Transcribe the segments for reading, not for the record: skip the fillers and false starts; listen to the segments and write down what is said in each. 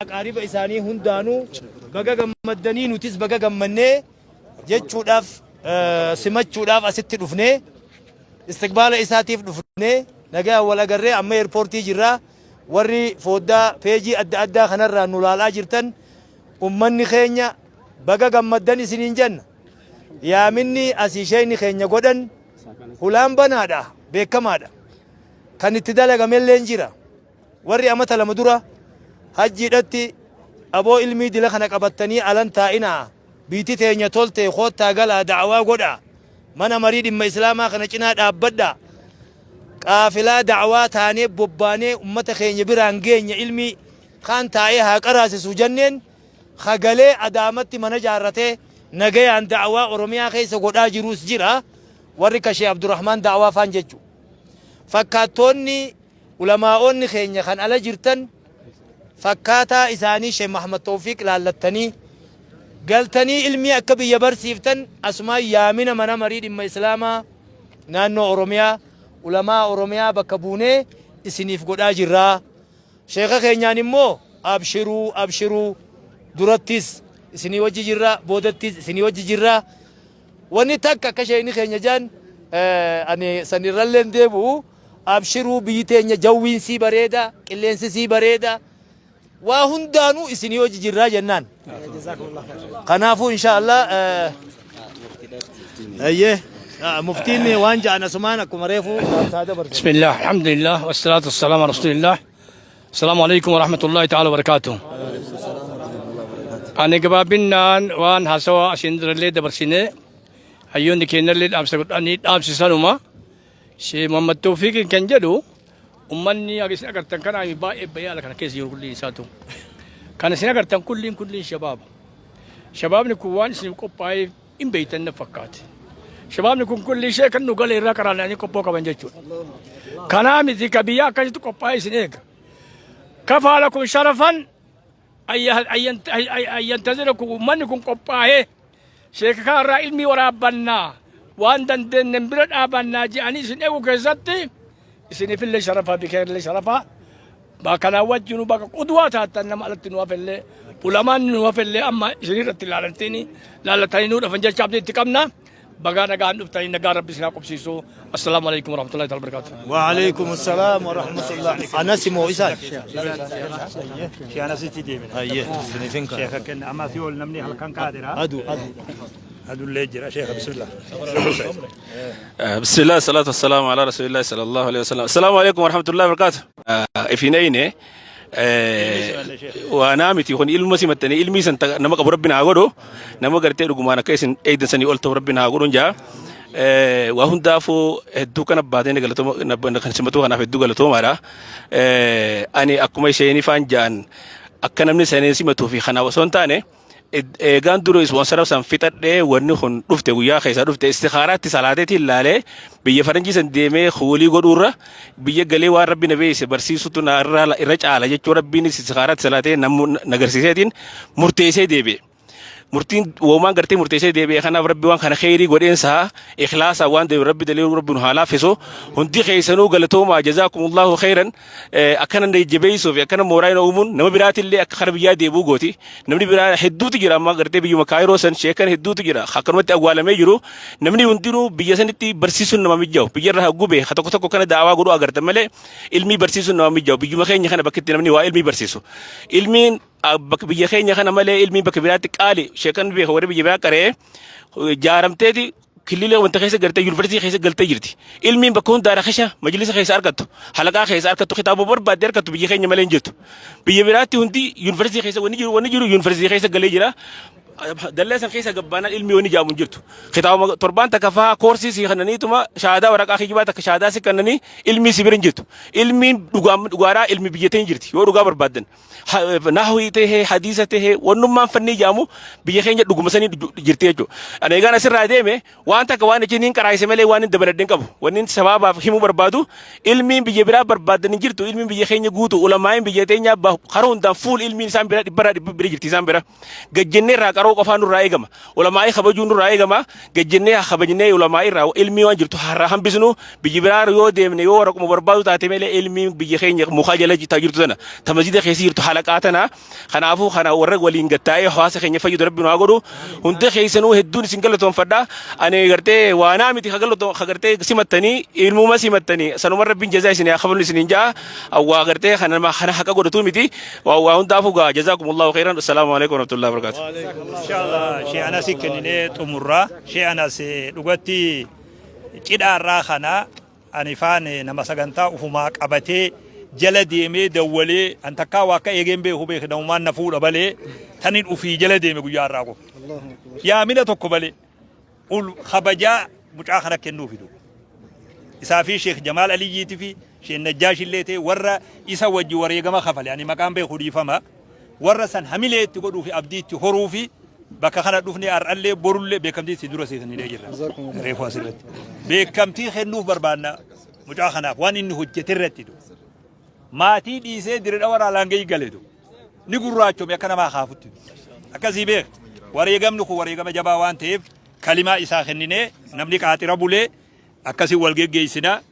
Qaariba isaanii hundaanuu baga gammaddanii nutis baga gammannee jechuudhaaf simachuudhaaf asitti dhufnee istiqbaala isaatiif dhufnee nagaa wal agarree amma eerpoortii jirra. Warri fooddaa peejii adda addaa kanarraa nu laalaa jirtan ummanni keenya baga gammaddan isiniin jenna. Yaaminni asiishayni keenya godhan hulaan banaadha, beekamaadha. Kan itti dalagamellee jira. Warri amata lama dura hajjiidhatti aboo ilmii dila kana qabattanii alan taa'inaa biitii teenya tolte koottaa galaa da'awaa godha mana marii dhimma islaamaa kana cinaa dhaabbadha qaafilaa da'awaa taanee bobbaanee ummata keenya biraan geenya ilmii kaan taa'ee haa qaraasisu jenneen hagalee adaamatti mana jaarratee nagayaan da'awaa oromiyaa keessa godhaa jiruus jira. Warri kashee Abdurrahmaan da'awaa faan jechu fakkaattoonni ulamaa'onni keenya kan ala jirtan fakkaataa isaanii Sheekh Mahamad Tawfiq laallattanii galtanii ilmii akka biyya barsiiftan asumaa yaamina mana marii dhimma islaamaa naannoo Oromiyaa ulamaa Oromiyaa bakka buunee isiniif godhaa jirraa. Sheekha keenyaan immoo abshiruu durattis isinii wajji jirra boodattis isinii wajji jirra. Wanni takka akka sheekni keenya jaan ani sanirralleen deebi'u abshiruu biyyi teenya jawwiin sii bareeda qilleensi sii bareeda waa hundaanuu isinii wajji jirraa jennaan. Kanaafuu inshaallah ayyee muftiin waan ja'an asumaan akkuma reefuu bismillah alhamdulillah wassalaatu wassalaamu ala rasulillah. Assalaamu alaykum wa rahmatullahi ta'ala wa barakatuh. Ani gabaabinaan waan haasawaa asiin durallee dabarsine hayyoonni keenyallee dhaamsisanuma Sheekh Mahamad Tawfiq kan jedhu ummanni isin agartan kana baay'ee bayyaala kana keessa jiru kulli isaatu kan isin agartan kulliin shabaaba. Shabaabni kun waan isin qophaa'ee hin beeytan na fakkaate. Shabaabni kun kulli ishee kan nu galee irraa karaananii qophoo qaban jechuudha. Kanaa miti ka biyya akkasitti qophaa'ee isin eega. Kafaala kun sharafan ayyantazira kun ummanni kun qophaa'ee sheeka kanarraa ilmii waraabbannaa waan dandeenye bira dhaabannaa jedhanii isin eegu keessatti isinifillee sharafaa bikeellee sharafaa bakka wajjinu bakka qudwaa taatan nama alatti nu hafillee ulamaan nu hafillee amma isinirratti laalatanii nu dhufan jecha abdii itti qabna. Bagaa nagaan dhuftanii nagaa rabbi isin haa qubsiisu. Assalaamu alaykum wa rahmatullahi ta'ala barakatuh. Wa alaykum assalaam wa rahmatullahi. Anas moo isaan شيخ أنا ستي ديمنا. ayyee isinifin ka شيخ كنا أما في أول نمني هل كان قادرة. adu هذا اللي جرى شيخ بسم الله. بسم الله الصلاة والسلام على رسول الله صلى الله عليه وسلم. السلام عليكم ورحمة الله وبركاته. إفينينه وأنا متي هون إلمي سمتني إلمي سنت نما قبر ربنا عقوله نما قرتي رجومانا كيسن أيضا سني قلت ربنا عقولون جا وهم دافو الدكان بعدين قالتهم نبنا خنسمتوه أنا في الدكان قالتهم مرا أنا أكمل شيء فان جان أكنا من سنة سمتوه في خنا وصون تاني eegaan dura waan saraf san fixadhee wanni kun dhufte guyyaa keessa dhufte istikhaaraatti salaateetiin ilaalee biyya faranjii san deemee hoolii godhuurra biyya galee waan rabbi na beeyse barsiisutu irra caala jechuu rabbiin istikhaaraatti salaatee nagarsiiseetiin murteessee deebi'e. Murtiin woomaan gartee murteessee deebi'e kanaaf rabbi waan kana kheyrii godheensaa ikhlaasa waan deebi'e rabbi dalee rabbi nu haalaa fiso hundi keessanuu galatoomaa jazaakumullahu kheyran akkana jabeessuu fi akkana mooraa uumuun nama biraatillee akka kana biyyaa deebuu gooti. Namni biraa hedduutu jira amma gartee biyyuma kaayiroo san sheekan hedduutu jira akkanumatti awwaalamee jiru namni hundinuu biyya sanitti barsiisuun nama mijaa'u biyyarra gube tokko tokko kana daawaa godhuu agartan malee ilmii barsiisuun nama mijaa'u biyyuma keenya kana bakkitti namni waa ilmii barsiisu ilmiin biyya keenya kana malee ilmii bakka biraatti qaali sheekan beeka warri biyya biraa qaree jaaramteeti killilee wanta keessa gartee yuunivarsiitii keessa galtee jirti ilmiin bakka hundaadha keessa majlisa keessa argattu halaqaa keessa argattu kitaaba barbaadde argattu biyya keenya malee hin jirtu biyya biraatti hundi yuunivarsiitii keessa wanni jiru yuunivarsiitii keessa galee jira. Dalleessan keessa gabbaanaan ilmi wani jaamu hin jirtu. Kitaaba torbaan takka faa koorsii si kannaniituma shaadaa waraqaa kijibaa takka shaadaa si kannanii ilmi si bira hin jirtu. Ilmiin dhugaadhaa ilmi biyyatee hin jirti yoo dhugaa barbaaddan. Naahwii tahee hadiisa tahee wannummaan fannii jaamu biyya keenya dhuguma sanii jirti jechuudha. Ani egaan asirraa deeme waan takka waan isin hin qaraayise malee waan hin dabaladheen qabu. Wanni sababaaf himuu barbaadu ilmiin biyya biraa barbaaddan hin jirtu ilmiin biyya keenya guutu ulamaa'in biyya teenya karaa hundaan fuul ilmiin isaan bira dhibbarraa dhibba bira jirti isaan bira. Gajjennee irraa قرو قفان الرأيجما علماء خبجون الرأيجما جنّي خبجنّي علماء راو علمي وانجرتو حرّهم بزنو بيجبرار يودي من يورق مبرباو تاتميل علمي بيجخين مخاجلة تاجرتو زنا تمزيد خيسير تحلقاتنا خنافو خنا ورق ولين قتاي حواس خيني فجد ربنا أقولو هنتي خيسنو هدون سنجلتهم فدا أنا قرتي وأنا متي خجرتي سمتني علمو ما سمتني سنمر بين جزاء سنة خبر سنينجا أو قرتي خنا ما خنا حكا قرتو متي وأنت أفوقا جزاكم الله خيرا السلام عليكم ورحمة الله وبركاته إن شاء الله شيء أنا سكنني تمرة شيء أنا سلقتي كده راخنا أنا فان نما سجنتا وفماك أبتي جلدي مي دولي أنت كوا كأيجين به هو بيخدم ما نفول بالي ثانين وفي جلدي مي جوار راكو يا مين تقبلي قول خبجا متأخر كنو فيدو إسافي شيخ جمال علي جيتي في شيخ النجاش اللي تي ورا يسوي جواري جما خفل يعني مكان به خدي فما ورا سن حملة تقولوا في أبدي تهروفي بكا خنا دوفني أرألي بورولي بكم دي سيدورة سيدني ليجرا ريفوا سيرت بكم تي خنوف بربانا متأخنا وان إنه جترت دو ما تي دي سيدر الأول على عنجي قلدو نقول راجم يا كنا ما خافت أكذي بيك وريجم نخو وريجم جبا وان تيف كلمة إساخنينه نملك عاترة بولي أكذي والجيب جيسنا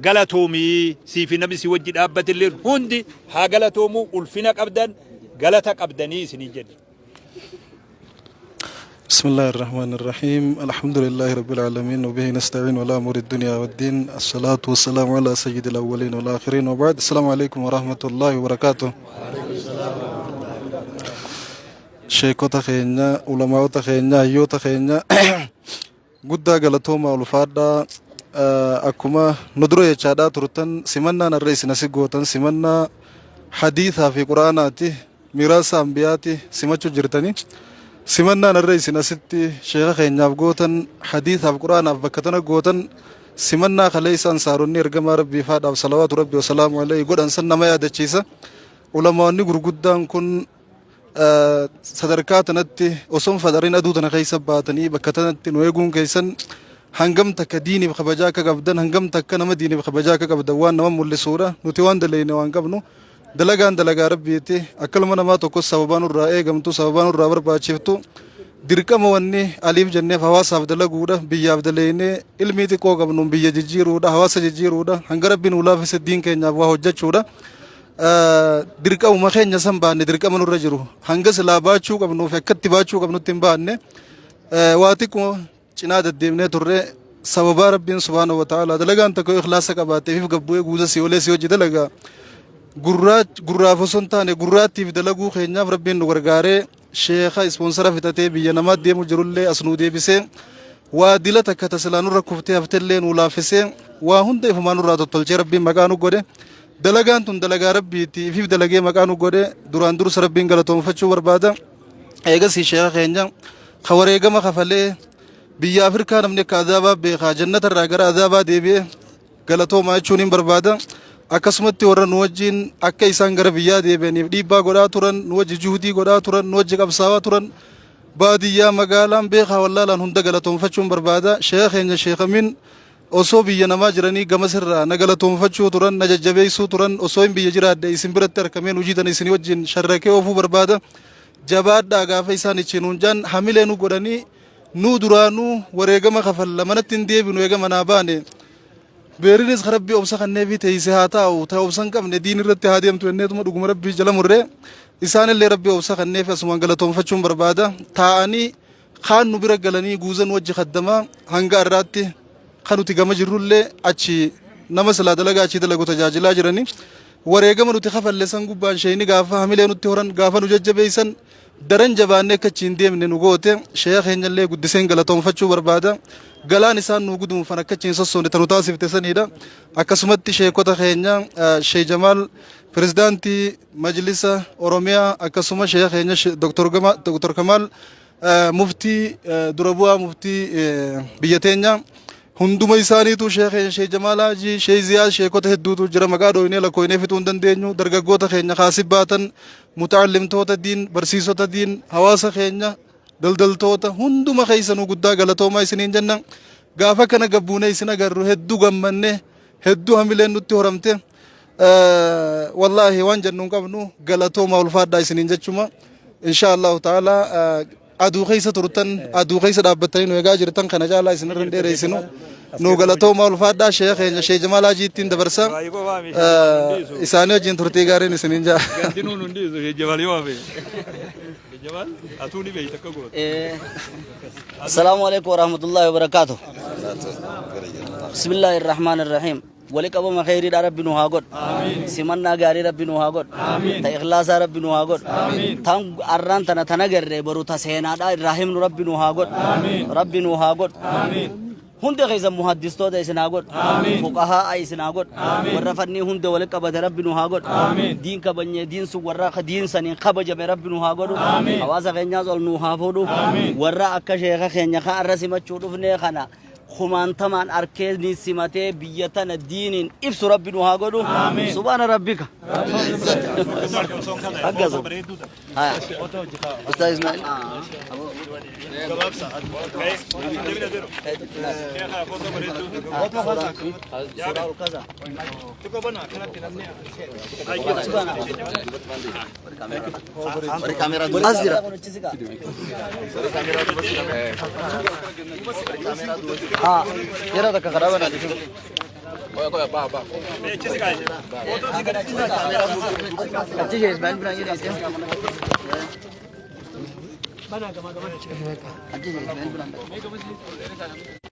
غلطومي سيفي نبي سيوجد أبد الليل هندي ها غلطومو ألفينك أبدا غلطك أبداني سنجد بسم الله الرحمن الرحيم الحمد لله رب العالمين وبه نستعين ولا أمور الدنيا والدين الصلاة والسلام على سيد الأولين والآخرين وبعد السلام عليكم ورحمة الله وبركاته شيخو تخينيا علماء تخينيا يو تخينيا قد غلطوما والفادا أكما ندرو يجادا ترتن سمنا الرئيس نسيقوتن سمنا حديثا في قرآناتي ميراث أنبياتي سمچو جرتني سمنا الرئيس نسيتي شيخ خينيا بقوتن حديثا في قرآن أفكتنا قوتن سمنا خليس أنصاروني رقم ربي فادا وصلوات ربي وسلام عليه قد أنسان ما يادا چيسا علماء نقر قدان كن صدركات نتي وصم فدرين أدودنا خيسا باتني بكتنا نويقون كيسن هنگم تك ديني بخبجا كقبدن هنگم تك نما ديني بخبجا كقبدن وان نما مولي سورة نتوان دليني وان قبنو دلقان دلقا ربيتي أكل من ما تقول سببان الرأي قمتو سببان الرابر باشفتو دركم واني أليف جنة فواس عبدالله قودا بيا عبدالله علمي تكو قبنو بيا جيرودا حواس جيرودا هنگرب بين ولا في الدين كينيا وحجة شودا دركم وما خين نسم بان دركم من الرجرو هنگس لاباشو قبنو فكت باشو قبنو تنبان واتكو چناد الدمنة ترى سبب ربنا سبحانه وتعالى دلقان تكو إخلاص كباتي في قبوه جوزا سيولة سيو جدلقا غرافو سنتانه غراتي في دلقو خينيا ربنا نورغاري شيخ اسبونسر في تاتي بينامات ديمو جرولة أسنودي بيسه ودلة تكتسلانو ركوفتي أفتلين ولا فيسه وهند فمانو راتو تلجي ربنا مكانو غوري دلقان تون دلقا ربي تي في دلقي مكانو غوري دوران دور ربنا غلطهم فتشو بربادا ايغا سي شيخ خينيا خوريغا ما خفله بيا أفريقيا نمني كذابا بخا جنة الرجال عذابا ديبي غلطو ما يشونين بربادا أكسمت ورن نوجين أكيد سانغر بيا ديبني ديبا غدا تورن نوج جهودي غدا تورن نوج كبساوا تورن بادية مقالام بخا والله لان هند غلطو فتشون بربادا شيخ إن شيخ من أصو بيا نماجرني جمسر نغلطو فتشو تورن نججبي سو تورن أصوين بيا جراد يسمبرتر كمين وجدني سنوجين شركة وفو بربادا جباد داغا فيساني تشينونجان حملينو غداني نو درانو وريغما خفل لمن تنديب نويغما ناباني بيرينس خربي اوبسخ النبي تيسهاتا او توبسن كم ندين رت هاديم تو نيتم دغم ربي جلمره اسان اللي ربي اوبسخ النبي اسمان غلطوم فچوم بربادا تاني خان نو بيرغلني غوزن وجه خدما هنگا راتي خانو تيغما جرولله اچي نمسلا دلغا اچي دلغو تجاجلا جرني وريغما نو تخفل لسن غبان شيني غافا حملينو تورن غافا نو ججبيسن درن جبانه كچين ديم نغوته شيخ هنجل قدسين غلطوم فچو بربادا غلان انسان نوغدوم فنكچين سسون تنوتاسف تسنيدا اكسمت شيخو تخينيا شيخ جمال بريزيدنتي مجلس اوروميا اكسما شيخ هنيا دكتور كمال مفتي دربوا مفتي بيتينيا هندوما إساني تو شيخ جمالا جي شيخ زياد شيخو تهدو تو جرى مقادو إني لكويني في توندن دينيو درقاقو تخينيا خاسب باتن متعلم توتا دين برسيسو تا دين حواسا خينيا دلدل توتا هندوما خيسانو قدا غلطو ما إسنين جنن غافا كان قبونا إسنا غرو هدو غماني هدو هميلين نتي هرمتي والله وان جنن قبنو غلطو ما والفاد دا إسنين جتشما إن شاء الله تعالى aduu keessa turtan aduu keessa dhaabbattanii nu eegaa jirtan kana caalaa isinirra hin dheereessinu nu galatooma ulfaadhaa sheekh keenya Sheekh Jamaal Haajiittiin dabarsa isaanii wajjin turtii gaariin isiniin jaa. Gantinuun hundi Jamal yoo hafe. Jamal atuuni beeyta akka goota. السلام عليكم ورحمة الله وبركاته بسم الله الرحمن الرحيم ولك أبو مخير ربي نهاجد سمنا جاري ربي نهاجد تإخلاص ربي نهاجد تام أران تنا تناجر برو تسهينا دا الرحيم ربي نهاجد ربي نهاجد هند غيظ محدث تو ده سناغد فقهاء أي سناغد ورفني هند ولك أبد ربي نهاجد دين كبني دين سو ورا خدين سنين خبج بربي نهاجد حواس غنيا زول نهافودو ورا أكشيخ خنيا خارسي ما تشوفه فني خمان تمان أركيني سماتي بيتنا الدين إبس ربي نهاجدو سبحان ربك أجازو ها أستاذ إسماعيل हाँ ये रहा था खराब है ना देखो अच्छी है इसमें बनाइए देखते हैं अच्छी है इसमें बनाइए